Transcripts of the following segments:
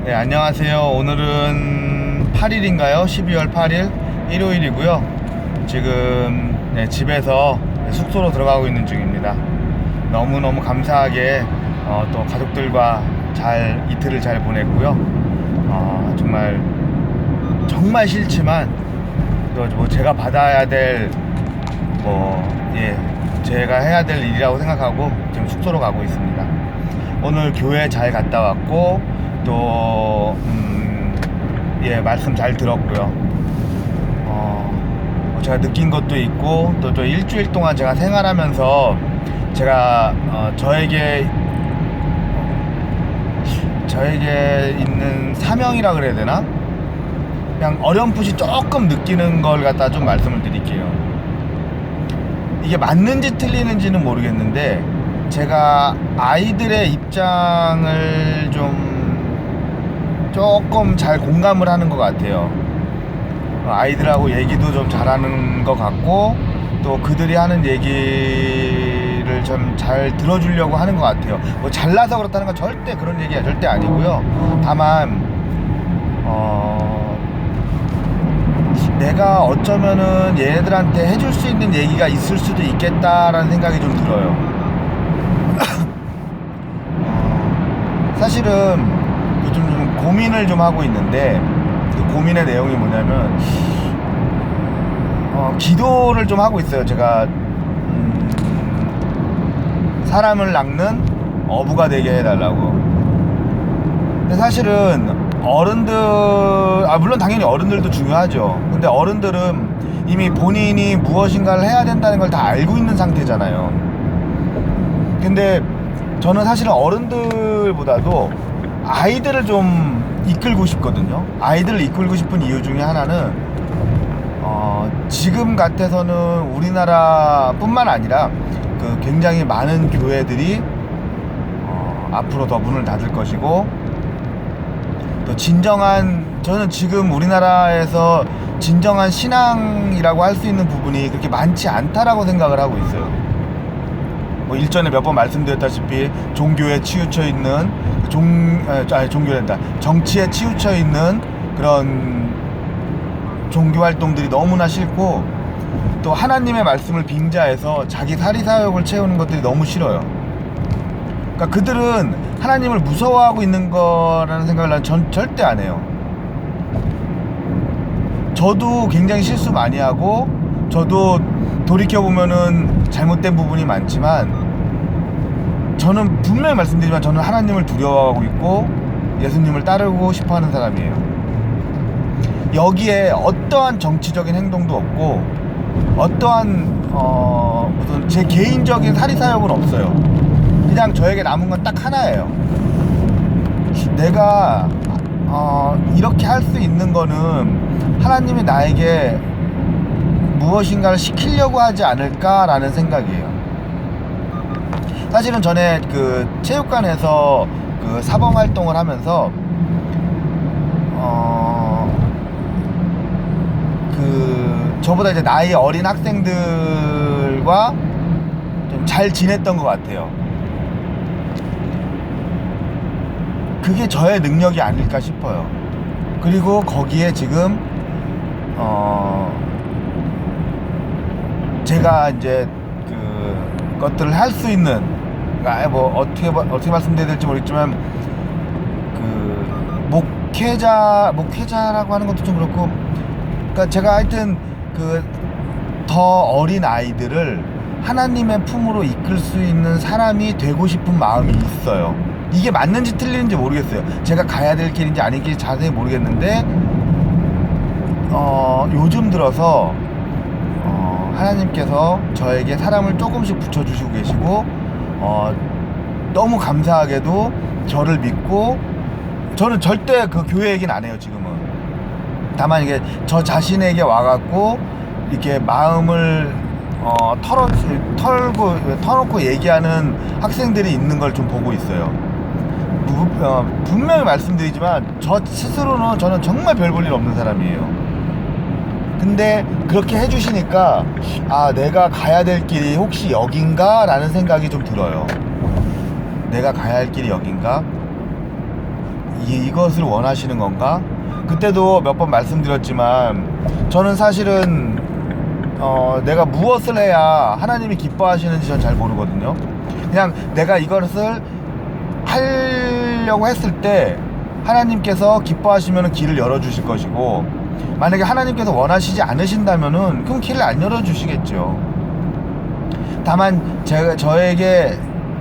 네, 안녕하세요. 오늘은 8일인가요? 12월 8일 일요일이고요. 지금 집에서 숙소로 들어가고 있는 중입니다. 너무너무 감사하게 또 가족들과 이틀을 잘 보냈고요. 정말 싫지만 또 뭐 제가 받아야 될 제가 해야 될 일이라고 생각하고 지금 숙소로 가고 있습니다. 오늘 교회 잘 갔다 왔고 또 말씀 잘 들었고요. 제가 느낀 것도 있고 또 일주일 동안 제가 생활하면서 제가 저에게 있는 사명이라 그래야 되나? 그냥 어렴풋이 조금 느끼는 걸 갖다 좀 말씀을 드릴게요. 이게 맞는지 틀리는지는 모르겠는데 제가 아이들의 입장을 조금 잘 공감을 하는 것 같아요. 아이들하고 얘기도 좀 잘하는 것 같고 또 그들이 하는 얘기를 좀 잘 들어주려고 하는 것 같아요. 뭐 잘나서 그렇다는 건 절대 그런 얘기가 절대 아니고요. 다만 내가 어쩌면은 얘네들한테 해줄 수 있는 얘기가 있을 수도 있겠다라는 생각이 좀 들어요. 사실은 요즘 좀 고민을 좀 하고 있는데 그 고민의 내용이 뭐냐면 기도를 좀 하고 있어요. 제가 사람을 낚는 어부가 되게 해달라고. 근데 사실은 어른들 물론 당연히 어른들도 중요하죠. 근데 어른들은 이미 본인이 무엇인가를 해야 된다는 걸 다 알고 있는 상태잖아요. 근데 저는 사실은 어른들보다도 아이들을 좀 이끌고 싶거든요. 아이들을 이끌고 싶은 이유 중에 하나는 지금 같아서는 우리나라뿐만 아니라 그 굉장히 많은 교회들이 앞으로 더 문을 닫을 것이고 또 저는 지금 우리나라에서 진정한 신앙이라고 할 수 있는 부분이 그렇게 많지 않다라고 생각을 하고 있어요. 뭐 일전에 몇 번 말씀드렸다시피 종교에 치우쳐 있는 정치에 치우쳐 있는 그런 종교 활동들이 너무나 싫고 또 하나님의 말씀을 빙자해서 자기 사리사욕을 채우는 것들이 너무 싫어요. 그러니까 그들은 하나님을 무서워하고 있는 거라는 생각을 전 절대 안 해요. 저도 굉장히 실수 많이 하고 저도 돌이켜보면은 잘못된 부분이 많지만 저는 분명히 말씀드리지만 저는 하나님을 두려워하고 있고 예수님을 따르고 싶어하는 사람이에요. 여기에 어떠한 정치적인 행동도 없고 어떠한 무슨 제 개인적인 사리사욕은 없어요. 그냥 저에게 남은 건 딱 하나예요. 내가 이렇게 할 수 있는 거는 하나님이 나에게 무엇인가를 시키려고 하지 않을까라는 생각이에요. 사실은 전에 그 체육관에서 그 사범 활동을 하면서 저보다 이제 나이 어린 학생들과 좀 잘 지냈던 것 같아요. 그게 저의 능력이 아닐까 싶어요. 그리고 거기에 지금 제가 이제 그 것들을 할 수 있는 뭐 어떻게 말씀드려야 될지 모르겠지만 그 목회자라고 하는 것도 좀 그렇고 그러니까 제가 하여튼 그 더 어린 아이들을 하나님의 품으로 이끌 수 있는 사람이 되고 싶은 마음이 있어요. 이게 맞는지 틀리는지 모르겠어요. 제가 가야 될 길인지 아닌 길인지 자세히 모르겠는데 요즘 들어서 하나님께서 저에게 사람을 조금씩 붙여주시고 계시고 너무 감사하게도 저를 믿고 저는 절대 그 교회 얘기는 안 해요. 지금은 다만 이게 저 자신에게 와갖고 이렇게 마음을 터놓고 얘기하는 학생들이 있는 걸 좀 보고 있어요. 분명히 말씀드리지만 저 스스로는 저는 정말 별 볼 일 없는 사람이에요. 근데 그렇게 해주시니까 내가 가야 될 길이 혹시 여긴가? 라는 생각이 좀 들어요. 내가 가야 할 길이 여긴가? 이것을 원하시는 건가? 그때도 몇 번 말씀드렸지만 저는 사실은 내가 무엇을 해야 하나님이 기뻐하시는지 전 잘 모르거든요. 그냥 내가 이것을 하려고 했을 때 하나님께서 기뻐하시면 길을 열어주실 것이고, 만약에 하나님께서 원하시지 않으신다면은 그럼 길을 안 열어주시겠죠. 다만 저에게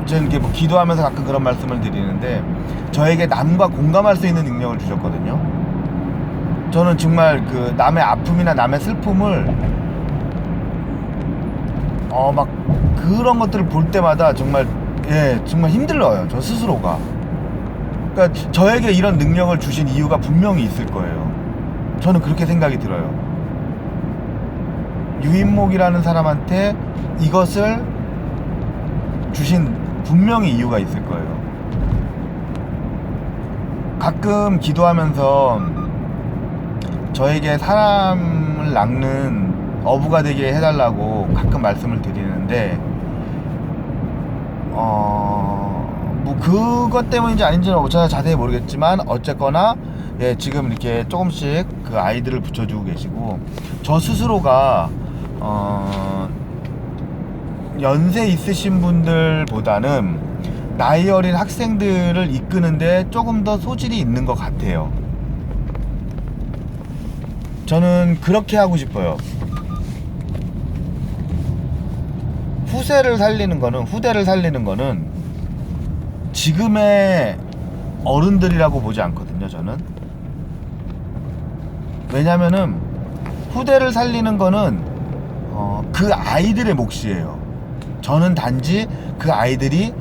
저는 이게 뭐 기도하면서 가끔 그런 말씀을 드리는데, 저에게 남과 공감할 수 있는 능력을 주셨거든요. 저는 정말 그 남의 아픔이나 남의 슬픔을 막 그런 것들을 볼 때마다 정말 정말 힘들어요, 저 스스로가. 그러니까 저에게 이런 능력을 주신 이유가 분명히 있을 거예요. 저는 그렇게 생각이 들어요. 유인목이라는 사람한테 이것을 주신 분명히 이유가 있을 거예요. 가끔 기도하면서 저에게 사람을 낚는 어부가 되게 해달라고 가끔 말씀을 드리는데, 뭐 그것 때문인지 아닌지는 제가 자세히 모르겠지만 어쨌거나 지금 이렇게 조금씩 그 아이들을 붙여주고 계시고, 저 스스로가 연세 있으신 분들보다는 나이 어린 학생들을 이끄는데 조금 더 소질이 있는 것 같아요. 저는 그렇게 하고 싶어요. 후대를 살리는 거는 지금의 어른들이라고 보지 않거든요, 저는. 왜냐면은 후대를 살리는 거는 그 아이들의 몫이에요. 저는 단지 그 아이들이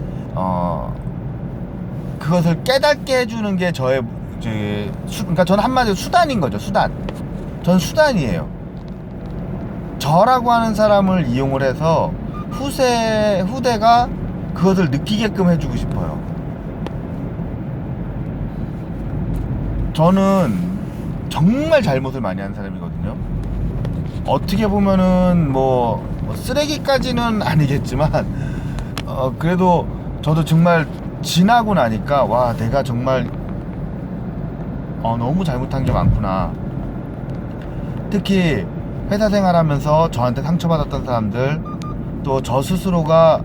그것을 깨닫게 해주는 게 그러니까 저는 한마디로 수단인 거죠, 수단. 전 수단이에요. 저라고 하는 사람을 이용을 해서 후대가 그것을 느끼게끔 해주고 싶어요. 저는 정말 잘못을 많이 한 사람이거든요. 어떻게 보면은 뭐 쓰레기까지는 아니겠지만 그래도 저도 정말 지나고 나니까 와, 내가 정말 너무 잘못한 게 많구나. 특히 회사 생활하면서 저한테 상처받았던 사람들, 또 저 스스로가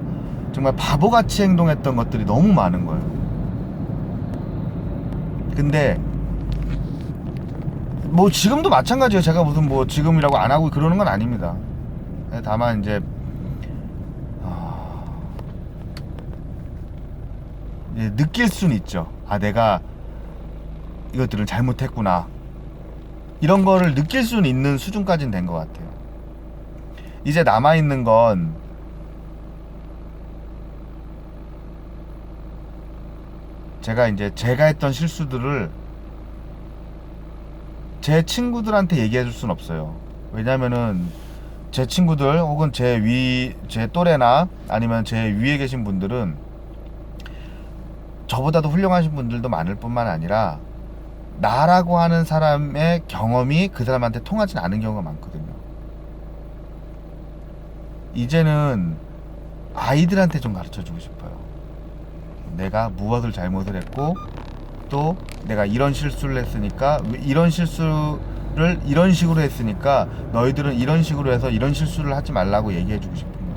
정말 바보같이 행동했던 것들이 너무 많은 거예요. 근데 뭐 지금도 마찬가지예요. 제가 무슨 뭐 지금이라고 안 하고 그러는 건 아닙니다. 다만 이제 느낄 수는 있죠. 내가 이것들을 잘못했구나, 이런 거를 느낄 수는 있는 수준까지는 된 것 같아요. 이제 남아있는 건 제가 했던 실수들을 제 친구들한테 얘기해 줄 수는 없어요. 왜냐면은 제 친구들 혹은 제 또래나 아니면 제 위에 계신 분들은 저보다도 훌륭하신 분들도 많을 뿐만 아니라 나라고 하는 사람의 경험이 그 사람한테 통하진 않은 경우가 많거든요. 이제는 아이들한테 좀 가르쳐 주고 싶어요. 내가 무엇을 잘못을 했고, 또 내가 이런 실수를 했으니까, 이런 실수를 이런 식으로 했으니까 너희들은 이런 식으로 해서 이런 실수를 하지 말라고 얘기해 주고 싶은 거예요.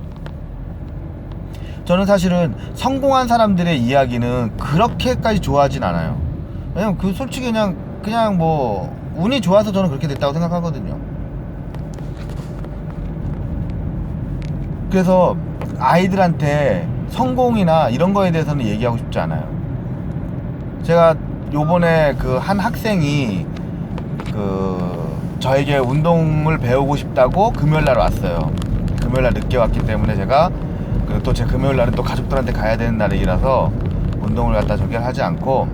저는 사실은 성공한 사람들의 이야기는 그렇게까지 좋아하진 않아요. 왜냐면 솔직히 그냥 뭐 운이 좋아서 저는 그렇게 됐다고 생각하거든요. 그래서 아이들한테 성공이나 이런 거에 대해서는 얘기하고 싶지 않아요. 제가 요번에 그 한 학생이 저에게 운동을 배우고 싶다고 금요일날 왔어요. 금요일날 늦게 왔기 때문에 제가 또 제 금요일날은 또 가족들한테 가야 되는 날이라서 운동을 갖다 저기 하지 않고,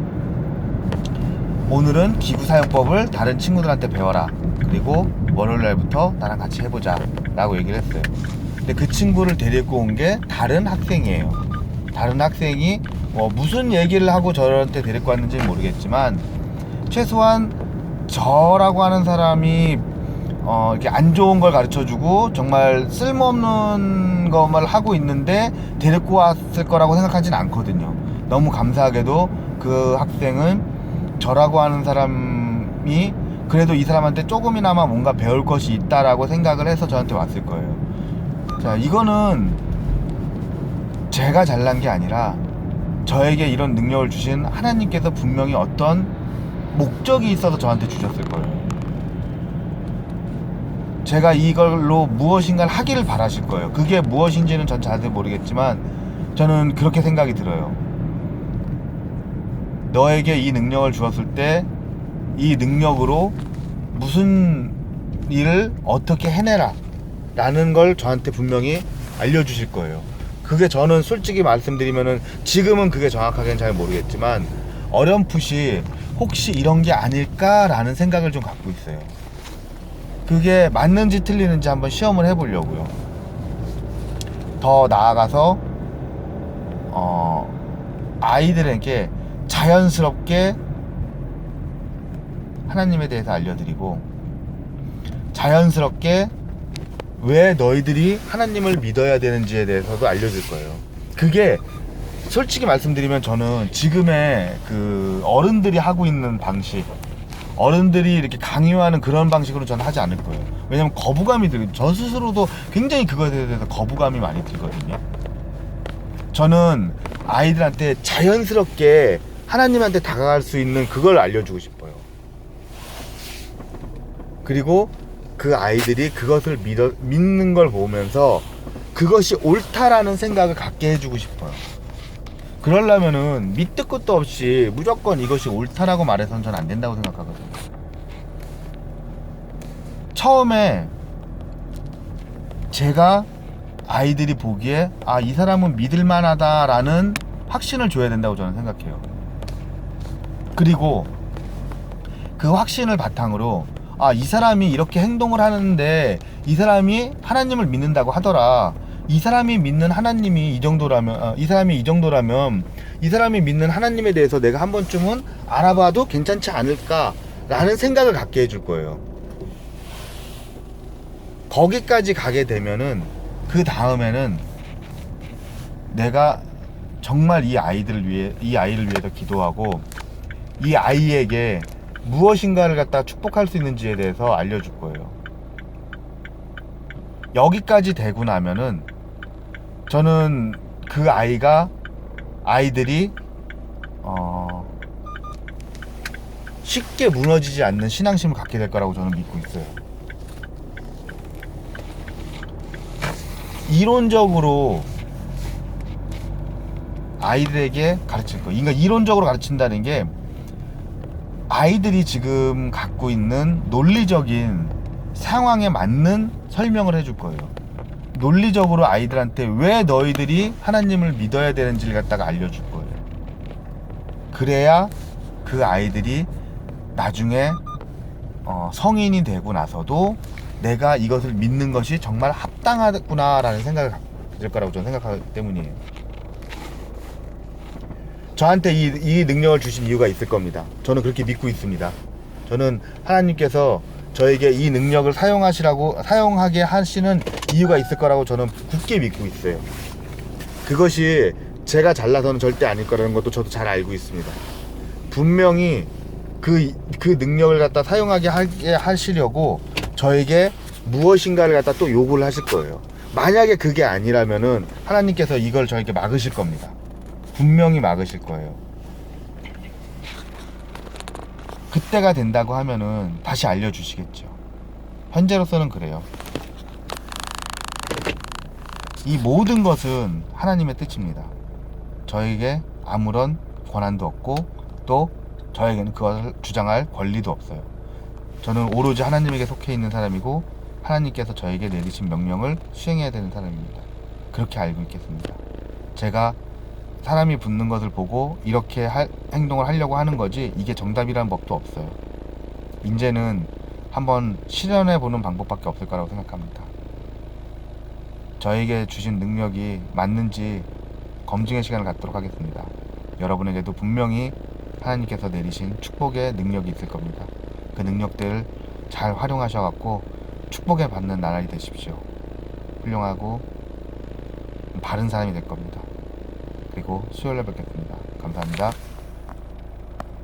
오늘은 기구사용법을 다른 친구들한테 배워라, 그리고 월요일날부터 나랑 같이 해보자 라고 얘기를 했어요. 근데 그 친구를 데리고 온 게 다른 학생이에요. 다른 학생이 무슨 얘기를 하고 저한테 데리고 왔는지는 모르겠지만, 최소한 저라고 하는 사람이 이렇게 안 좋은 걸 가르쳐주고 정말 쓸모없는 것만 하고 있는데 데리고 왔을 거라고 생각하진 않거든요. 너무 감사하게도 그 학생은 저라고 하는 사람이 그래도 이 사람한테 조금이나마 뭔가 배울 것이 있다라고 생각을 해서 저한테 왔을 거예요. 자, 이거는 제가 잘난 게 아니라 저에게 이런 능력을 주신 하나님께서 분명히 어떤 목적이 있어서 저한테 주셨을 거예요. 제가 이걸로 무엇인가를 하기를 바라실 거예요. 그게 무엇인지는 전 자세히 모르겠지만 저는 그렇게 생각이 들어요. 너에게 이 능력을 주었을 때 이 능력으로 무슨 일을 어떻게 해내라 라는 걸 저한테 분명히 알려주실 거예요. 그게 저는 솔직히 말씀드리면은 지금은 그게 정확하게는 잘 모르겠지만 어렴풋이 혹시 이런 게 아닐까라는 생각을 좀 갖고 있어요. 그게 맞는지 틀리는지 한번 시험을 해보려고요. 더 나아가서 아이들에게 자연스럽게 하나님에 대해서 알려드리고 자연스럽게 왜 너희들이 하나님을 믿어야 되는지에 대해서도 알려줄 거예요. 그게 솔직히 말씀드리면 저는 지금의 그 어른들이 하고 있는 방식, 어른들이 이렇게 강요하는 그런 방식으로 저는 하지 않을 거예요. 왜냐면 거부감이 들고 저 스스로도 굉장히 그거에 대해서 거부감이 많이 들거든요. 저는 아이들한테 자연스럽게 하나님한테 다가갈 수 있는 그걸 알려주고 싶어요. 그리고 그 아이들이 그것을 믿는 걸 보면서 그것이 옳다라는 생각을 갖게 해주고 싶어요. 그러려면은 밑도 끝도 없이 무조건 이것이 옳다라고 말해서는 전 안 된다고 생각하거든요. 처음에 제가 아이들이 보기에 이 사람은 믿을만하다라는 확신을 줘야 된다고 저는 생각해요. 그리고 그 확신을 바탕으로 이 사람이 이렇게 행동을 하는데 이 사람이 하나님을 믿는다고 하더라. 이 사람이 믿는 하나님이 이 정도라면 이 사람이 믿는 하나님에 대해서 내가 한 번쯤은 알아봐도 괜찮지 않을까라는 생각을 갖게 해줄 거예요. 거기까지 가게 되면은 그 다음에는 내가 정말 이 아이를 위해서 기도하고 이 아이에게 무엇인가를 갖다 축복할 수 있는지에 대해서 알려줄 거예요. 여기까지 되고 나면은 저는 그 아이들이 쉽게 무너지지 않는 신앙심을 갖게 될 거라고 저는 믿고 있어요. 이론적으로 아이들에게 가르칠 거예요. 그러니까 이론적으로 가르친다는 게 아이들이 지금 갖고 있는 논리적인 상황에 맞는 설명을 해줄 거예요. 논리적으로 아이들한테 왜 너희들이 하나님을 믿어야 되는지를 갖다가 알려줄 거예요. 그래야 그 아이들이 나중에 성인이 되고 나서도 내가 이것을 믿는 것이 정말 합당하구나라는 생각을 가질 거라고 저는 생각하기 때문이에요. 저한테 이 능력을 주신 이유가 있을 겁니다. 저는 그렇게 믿고 있습니다. 저는 하나님께서 저에게 이 능력을 사용하게 하시는 이유가 있을 거라고 저는 굳게 믿고 있어요. 그것이 제가 잘나서는 절대 아닐 거라는 것도 저도 잘 알고 있습니다. 분명히 그 능력을 갖다 사용하게 하시려고 저에게 무엇인가를 갖다 또 요구를 하실 거예요. 만약에 그게 아니라면은 하나님께서 이걸 저에게 막으실 겁니다. 분명히 막으실 거예요. 그때가 된다고 하면은 다시 알려주시겠죠. 현재로서는 그래요. 이 모든 것은 하나님의 뜻입니다. 저에게 아무런 권한도 없고 또 저에게는 그것을 주장할 권리도 없어요. 저는 오로지 하나님에게 속해 있는 사람이고 하나님께서 저에게 내리신 명령을 수행해야 되는 사람입니다. 그렇게 알고 있겠습니다. 제가 사람이 붙는 것을 보고 이렇게 행동을 하려고 하는 거지 이게 정답이라는 법도 없어요. 이제는 한번 실현해 보는 방법밖에 없을 거라고 생각합니다. 저에게 주신 능력이 맞는지 검증의 시간을 갖도록 하겠습니다. 여러분에게도 분명히 하나님께서 내리신 축복의 능력이 있을 겁니다. 그 능력들을 잘 활용하셔갖고 축복에 받는 나날이 되십시오. 훌륭하고 바른 사람이 될 겁니다. 그리고 수요일에 뵙겠습니다. 감사합니다.